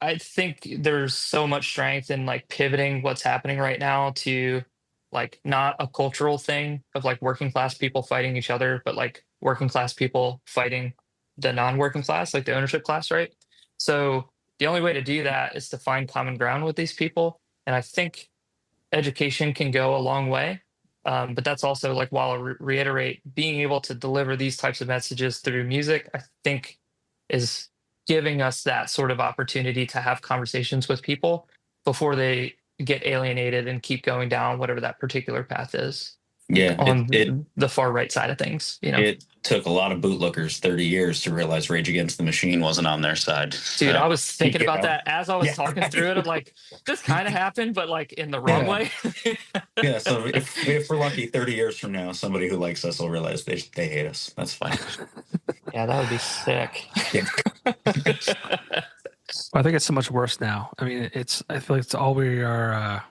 I think there's so much strength in like pivoting what's happening right now to like not a cultural thing of like working class people fighting each other, but like working class people fighting the non-working class, like the ownership class, right? So the only way to do that is to find common ground with these people. And I think education can go a long way. But that's also like, while I reiterate, being able to deliver these types of messages through music, I think is giving us that sort of opportunity to have conversations with people before they get alienated and keep going down whatever that particular path is. Yeah, on the far right side of things. It took a lot of bootlickers 30 years to realize Rage Against the Machine wasn't on their side. Dude, I was thinking about that as I was talking through it. I'm like, this kind of happened, but like in the wrong way. Yeah, so if we're lucky, 30 years from now, somebody who likes us will realize they hate us. That's fine. Yeah, that would be sick. I think it's so much worse now. I mean, I feel like it's all we are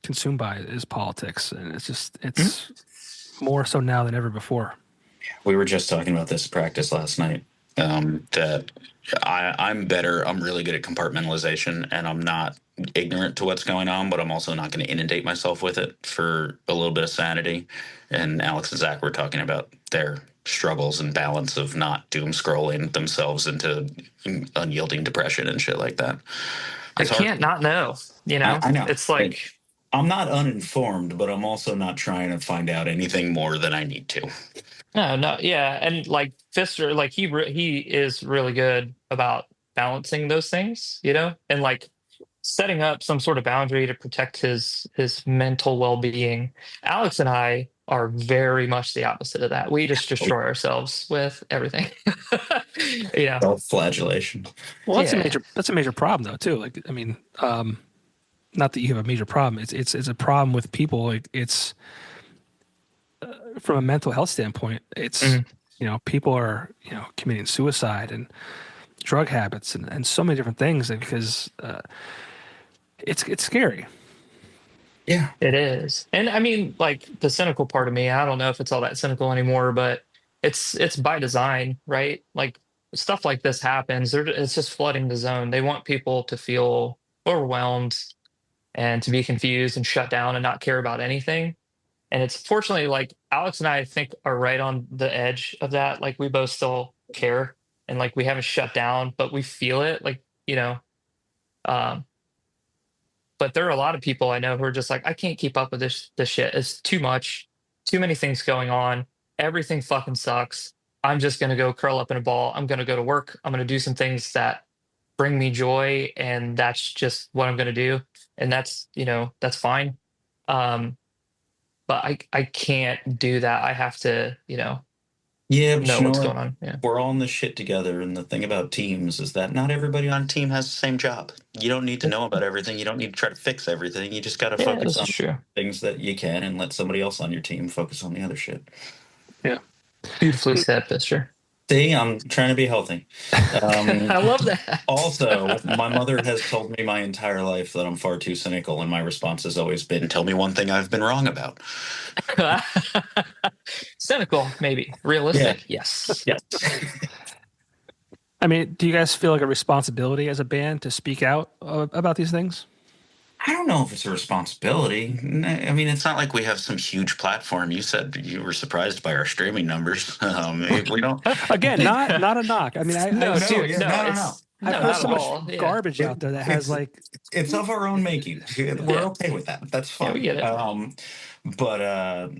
consumed by is politics, and it's more so now than ever before. We were just talking about this practice last night. That I'm better. I'm really good at compartmentalization, and I'm not ignorant to what's going on, but I'm also not going to inundate myself with it for a little bit of sanity. And Alex and Zach were talking about their struggles and balance of not doom scrolling themselves into unyielding depression and shit like that. I can't not know. I know. It's like, I'm not uninformed, but I'm also not trying to find out anything more than I need to. No, yeah, and like Fister, like he is really good about balancing those things, and like setting up some sort of boundary to protect his mental well-being. Alex and I are very much the opposite of that. We just destroy ourselves with everything. Self-flagellation. Well, Yeah. that's a major problem though too. Like, I mean, not that you have a major problem. It's a problem with people. Like, it's from a mental health standpoint. It's Mhm. people are committing suicide and drug habits and so many different things because it's scary. Yeah. It is. And I mean, like the cynical part of me, I don't know if it's all that cynical anymore, but it's by design, right? Like stuff like this happens. It's just flooding the zone. They want people to feel overwhelmed and to be confused and shut down and not care about anything. And it's fortunately like Alex and I think are right on the edge of that. Like we both still care and like we haven't shut down, but we feel it. Like, um, but there are a lot of people I know who are just like, I can't keep up with this shit. It's too much, too many things going on. Everything fucking sucks. I'm just gonna go curl up in a ball. I'm gonna go to work. I'm gonna do some things that bring me joy, and that's just what I'm gonna do. And that's fine. Um, but I can't do that. I have to, Yeah, but know you know what's what? going on. Yeah. We're all in this shit together, and the thing about teams is that not everybody on a team has the same job. You don't need to know about everything. You don't need to try to fix everything. You just got to Yeah, focus this is on true. things that you can and let somebody else on your team focus on the other shit. Yeah. Beautifully said, Mister. See, I'm trying to be healthy. I love that. Also, my mother has told me my entire life that I'm far too cynical, and my response has always been, tell me one thing I've been wrong about. Cynical, maybe. Realistic, yes. Yeah. I mean, do you guys feel like a responsibility as a band to speak out about these things? I don't know if it's a responsibility. I mean, it's not like we have some huge platform. You said you were surprised by our streaming numbers. We don't. Again, not a knock. I mean, No, Yeah, no, no, no. I've no, heard not so at much all. Yeah. garbage out there that has like It's of our own making. We're Yeah. okay with that. That's Yeah, we fine. get it. But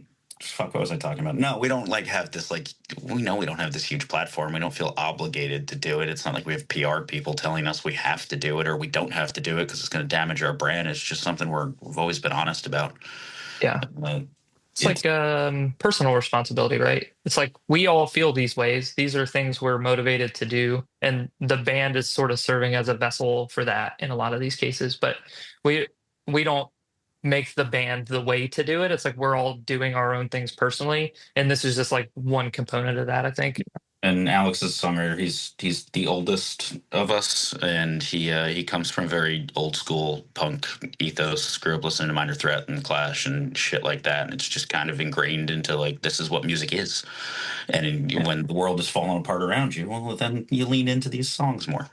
fuck, what was I talking about? No, we don't like have this like we know we don't have this huge platform. We don't feel obligated to do it. It's not like we have PR people telling us we have to do it or we don't have to do it because it's going to damage our brand. It's just something we've always been honest about. Yeah. Uh, It's like personal responsibility, right? It's like we all feel these ways. These are things we're motivated to do. And the band is sort of serving as a vessel for that in a lot of these cases. But we we don't make the band the way to do it. It's like we're all doing our own things personally. And this is just like one component of that, I think. And Alex is a songwriter. He's the oldest of us, and he comes from a very old school punk ethos. Grew up listening to Minor Threat and Clash and shit like that, and it's just kind of ingrained into like this is what music is. And when the world is falling apart around you, well, then you lean into these songs more.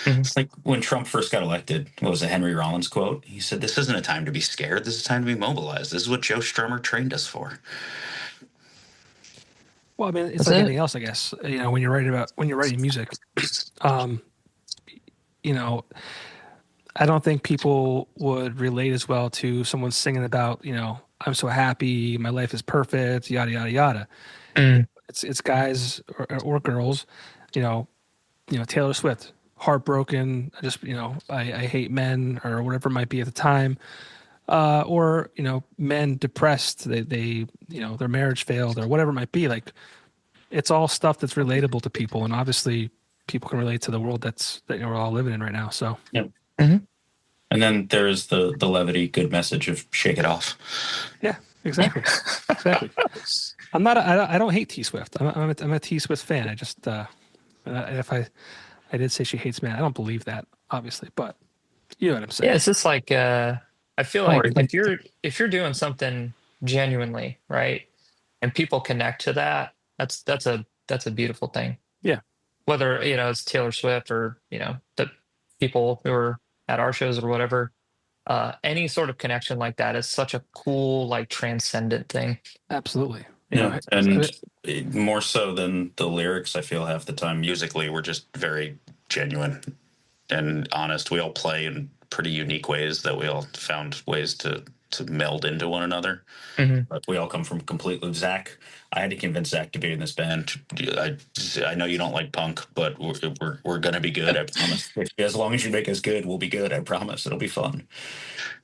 Mhm. It's like when Trump first got elected. What was a Henry Rollins quote? He said, "This isn't a time to be scared. This is a time to be mobilized. This is what Joe Strummer trained us for." well, I mean, it's That's like it. anything else, I guess. When you're writing music, um, you know, I don't think people would relate as well to someone singing about, I'm so happy, my life is perfect, yada yada yada. Mm. It's guys or girls, you know, Taylor Swift, heartbroken, I hate men or whatever it might be at the time, or men depressed, they their marriage failed or whatever it might be. Like it's all stuff that's relatable to people, and obviously people can relate to the world that we're all living in right now. So Yep. Mhm. And then there's the levity, good message of shake it off. yeah, exactly. I don't hate T Swift. I'm a T Swift fan. I just if I did say she hates men, I don't believe that, obviously, but you know what I'm saying. Yeah, it's just like I feel Don't like worry. if you're doing something genuinely, right, and people connect to that, that's a beautiful thing. Yeah. Whether it's Taylor Swift or the people who are at our shows or whatever, any sort of connection like that is such a cool, like transcendent thing. Absolutely. Yeah, and more so than the lyrics, I feel half the time musically we're just very genuine and honest. We all play in pretty unique ways that we all found ways to to meld into one another. But we all come from completely. Zach, I had to convince Zach to be in this band. I know you don't like punk, but we're gonna be good. I promise. As long as you make us good, we'll be good. I promise. It'll be fun.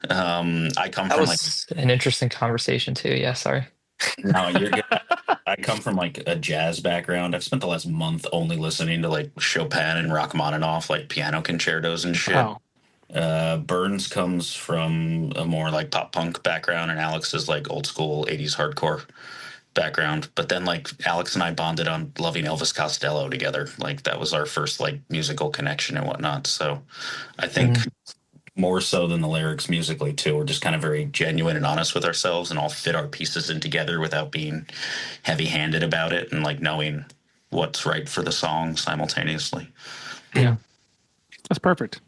That was an interesting conversation too. Yeah, sorry. No, you're good. I come from like a jazz background. I've spent the last month only listening to like Chopin and Rachmaninoff, like piano concertos and shit. Wow. Burns comes from a more like pop punk background, and Alex is like old school 80s hardcore background. But then like Alex and I bonded on loving Elvis Costello together. Like that was our first like musical connection and whatnot. So I think more so than the lyrics musically too, we're just kind of very genuine and honest with ourselves and all fit our pieces in together without being heavy handed about it and like knowing what's right for the song simultaneously. Yeah. That's perfect.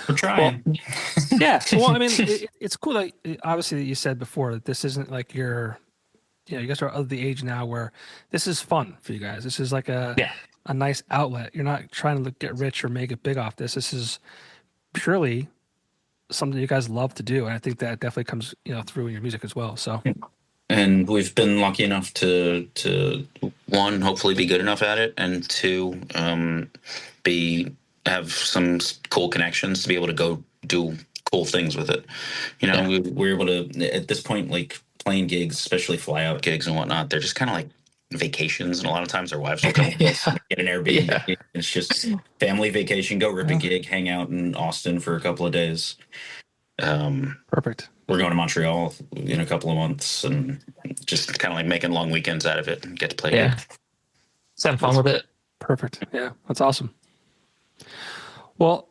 We're trying. Well, yeah. Well, I mean, it's cool that obviously that you said before that this isn't like you guys are of the age now where this is fun for you guys. This is like a nice outlet. You're not trying to get rich or make it big off this. This is purely something you guys love to do. And I think that definitely comes, through in your music as well. So, and we've been lucky enough to one, hopefully be good enough at it. And two, have some cool connections to be able to go do cool things with it. We're able to, at this point, like playing gigs, especially fly out gigs and whatnot, they're just kind of like vacations. And a lot our wives will come get an Airbnb. Yeah. It's just family vacation, go rip a gig, hang out in Austin for a couple of days. Perfect. We're going to Montreal in a couple of months and just kind of like making long weekends out of it and get to play. Yeah. Just have fun with it. Perfect. Yeah. That's awesome. Well,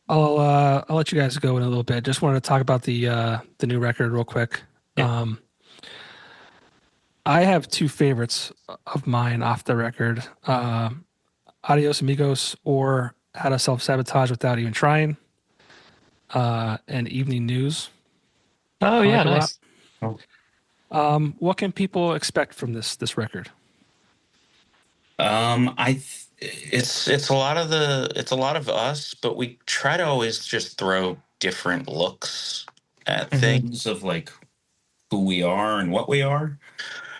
I'll let you guys go in a little bit. Just wanted to talk about the new record real quick. Yeah. I have two favorites of mine off the record: "Adios Amigos" or "How to Self-Sabotage Without Even Trying," and "Evening News." Oh yeah, nice. What can people expect from this record? It's a lot of us, but we try to always just throw different looks at things of like who we are and what we are.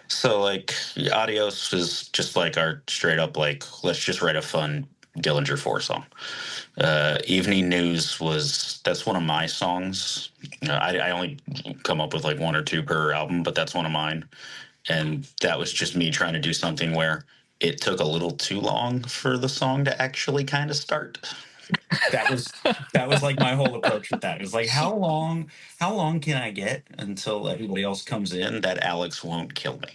So like Adios is just like our straight up like let's just write a fun Dillinger 4 song. Evening News that's one of my songs. I only come up with like one or two per album, but that's one of mine. And that was just me trying to do something where it took a little too long for the song to actually kind of start. That was like my whole approach with that. It was like, how long can I get until everybody else comes in that Alex won't kill me?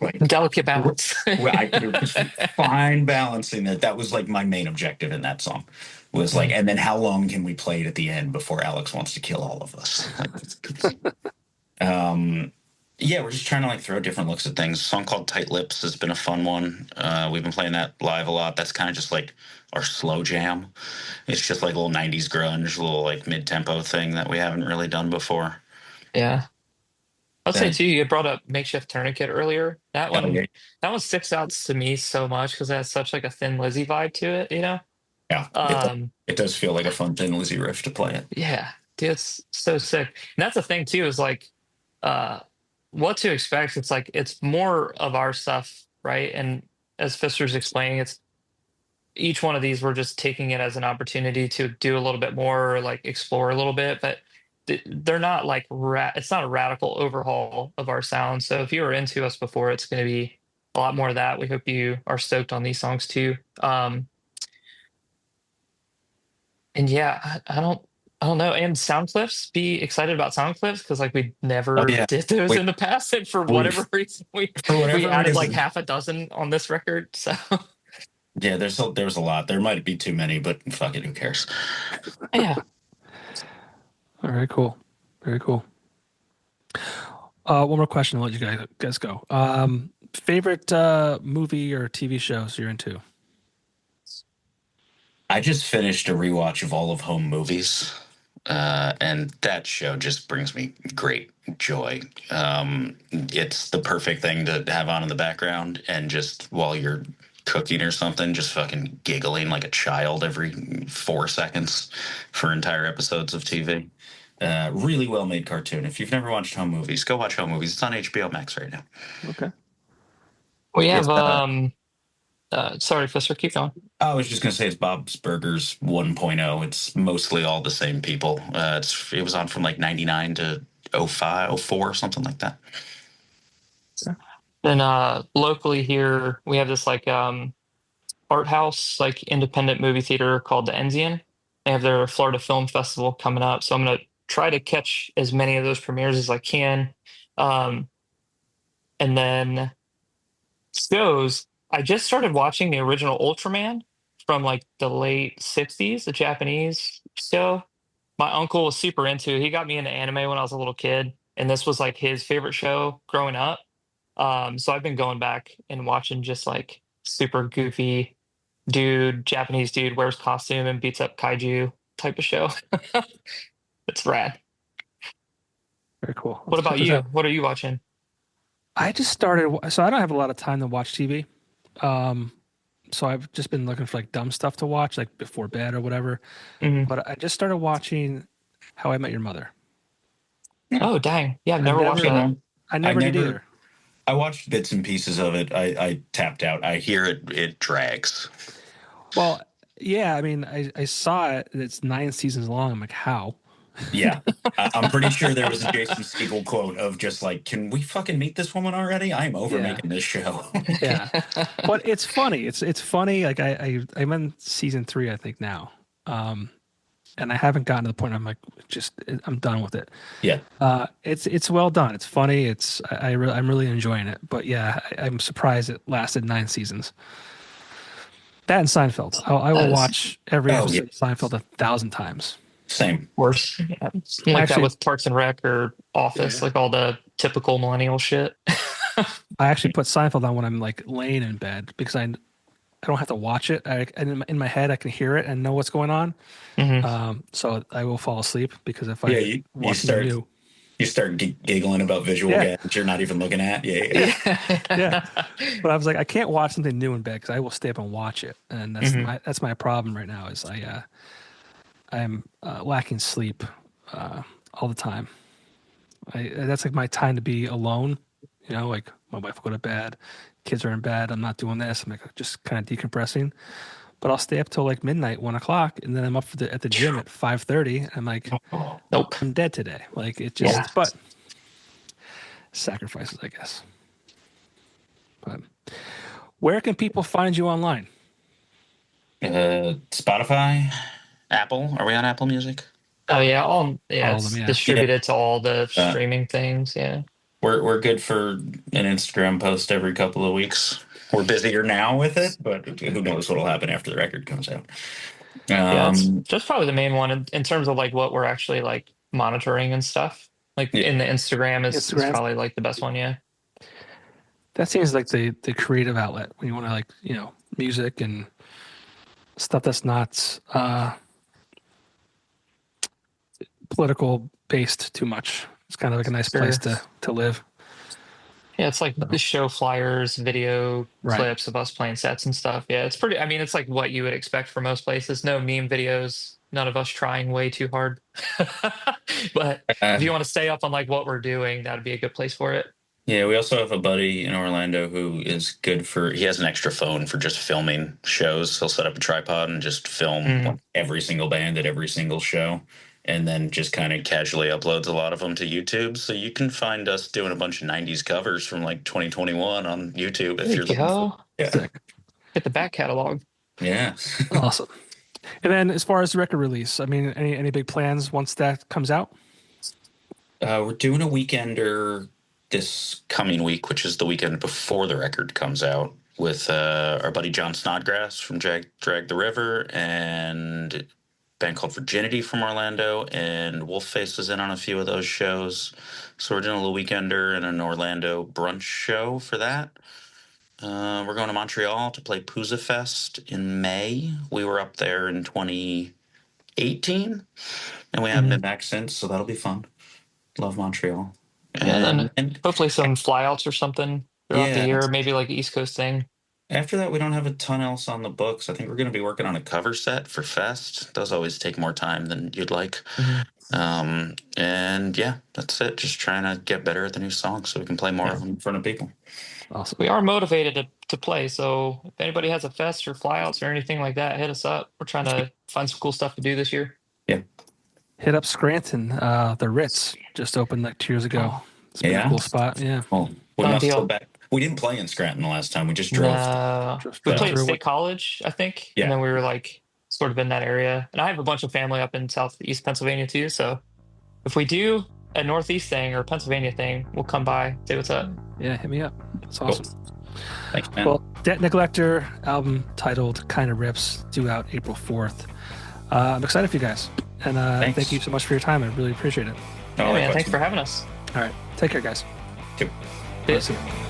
Like, delicate balance. I could have fine balancing that. That was like my main objective in that song. Was like, and then how long can we play it at the end before Alex wants to kill all of us? Yeah, we're just trying to like throw different looks at things. A song called Tight Lips has been a fun one. We've been playing that live a lot. That's kind of just like our slow jam. It's just like a little 90s grunge, a little like mid-tempo thing that we haven't really done before. Yeah. I'll say too, you brought up Makeshift Tourniquet earlier. That one sticks out to me so much because it has such like a Thin Lizzy vibe to it, Yeah. It does feel like a fun Thin Lizzy riff to play it. Yeah. Dude, it's so sick. And that's the thing too, is like what to expect. It's like it's more of our stuff, right? And as Fister's explaining, it's each one of these we're just taking it as an opportunity to do a little bit more, like explore a little bit, but they're not like it's not a radical overhaul of our sound. So if you were into us before, it's going to be a lot more of that. We hope you are stoked on these songs too. And yeah, I don't know. And sound clips, be excited about sound clips because like we never did those in the past, and for whatever reason we added like half a dozen on this record. So yeah, there's a lot. There might be too many, but fuck it, who cares? Yeah. All right, cool. Very cool. One more question. I'll let you guys go. Favorite movie or TV shows you're into? I just finished a rewatch of all of Home Movies, and that show just brings me great joy. It's the perfect thing to have on in the background, and just while you're cooking or something, just fucking giggling like a child every 4 seconds for entire episodes of TV. Really well made cartoon. If you've never watched Home Movies, go watch Home Movies. It's on HBO Max right now. Okay. We have It's, sorry, Fisher, keep going. I was just gonna say it's Bob's Burgers 1.0. It's mostly all the same people. It was on from like 99 to 05, 04, something like that. Then locally here we have this like art house, like independent movie theater called the Enzian. They have their Florida Film Festival coming up, so I'm gonna try to catch as many of those premieres as I can. Um, and then shows. I just started watching the original Ultraman from like the late 60s, the Japanese show. My uncle was super into it. He got me into anime when I was a little kid, and this was like his favorite show growing up. So I've been going back and watching just like super goofy Japanese dude wears costume and beats up kaiju type of show. It's rad. Very cool. What about you? What are you watching? I just started, so I don't have a lot of time to watch TV. So I've just been looking for like dumb stuff to watch, like before bed or whatever. Mhm. But I just started watching How I Met Your Mother. Oh, dang. Yeah, I've never watched that. I never did either. I watched bits and pieces of it. I tapped out. I hear it drags. Well, yeah, I mean, I saw it. It's 9 seasons long. I'm like, how? Yeah. I'm pretty sure there was a Jason Segel quote of just like, can we fucking meet this woman already? I'm over making this show. Yeah. But it's funny. It's funny. Like I'm in season 3, I think now. And I haven't gotten to the point I'm like, I'm done with it. Yeah. It's well done. It's funny. I'm really enjoying it. But yeah, I'm surprised it lasted 9 seasons. That and Seinfeld. I will watch every episode of Seinfeld 1,000 times. Same. Worse. Yeah. Like that with Parks and Rec or Office, like all the typical millennial shit. I actually put Seinfeld on when I'm like laying in bed because I don't have to watch it. In my head, I can hear it and know what's going on. Mm-hmm. So I will fall asleep because if you start giggling about visual gags you're not even looking at. Yeah. But I was like, I can't watch something new in bed because I will stay up and watch it, and that's my problem right now. Is I'm lacking sleep all the time. That's like my time to be alone. You know, like my wife will go to bed, kids are in bed. I'm not doing this. I'm like just kind of decompressing. But I'll stay up till like midnight, 1 o'clock, and then I'm up at the gym at 5:30. I'm like, nope, I'm dead today. Like it just, but sacrifices, I guess. But where can people find you online? Spotify, Apple. Are we on Apple Music? Oh yeah, it's distributed to all the streaming things. Yeah, we're good for an Instagram post every couple of weeks. We're busier now with it, but who knows what'll happen after the record comes out. It's just probably the main one in terms of like what we're actually like monitoring and stuff. Like in the Instagram is probably like the best one. Yeah, that seems like the creative outlet when you want to like music and stuff that's not political based too much. It's kind of like a nice place to live. Yeah, it's like the show flyers, video clips of us playing sets and stuff. Yeah, it's pretty. I mean, it's like what you would expect for most places. No meme videos. None of us trying way too hard. But if you want to stay up on like what we're doing, that'd be a good place for it. Yeah, we also have a buddy in Orlando who is good he has an extra phone for just filming shows. He'll set up a tripod and just film every single band at every single show. And then just kind of casually uploads a lot of them to YouTube. So you can find us doing a bunch of 90s covers from like 2021 on YouTube if you're looking for. Yeah. Get the back catalog. Yeah. Awesome. And then as far as the record release, I mean, any big plans once that comes out? We're doing a weekender this coming week, which is the weekend before the record comes out, with our buddy John Snodgrass from Drag the River and a band called Virginity from Orlando, and Wolfface is in on a few of those shows. So we're doing a little weekender and an Orlando brunch show for that. We're going to Montreal to play Pooza Fest in May. We were up there in 2018, and we haven't been back since, so that'll be fun. Love Montreal. And hopefully some flyouts or something throughout the year, maybe like an East Coast thing. After that, we don't have a ton else on the books. I think we're going to be working on a cover set for Fest. Those always take more time than you'd like. And yeah, that's it. Just trying to get better at the new songs so we can play more of them in front of people. Awesome. We are motivated to play. So if anybody has a fest or flyouts or anything like that, hit us up. We're trying to find some cool stuff to do this year. Yeah. Hit up Scranton. The Ritz just opened like 2 years ago. It's been a cool spot. Yeah. Well, we didn't play in Scranton the last time. We just drove. We played at State College, I think. Yeah. And then we were like sort of in that area. And I have a bunch of family up in southeast Pennsylvania too. So if we do a northeast thing or a Pennsylvania thing, we'll come by, say what's up. Yeah, hit me up. That's awesome. Cool. Thanks, man. Well, Debt Neglector, album titled Kinda Rips, due out April 4th. I'm excited for you guys. And thank you so much for your time. I really appreciate it. Yeah, man, thanks for having us. All right. Take care, guys. Too. See you.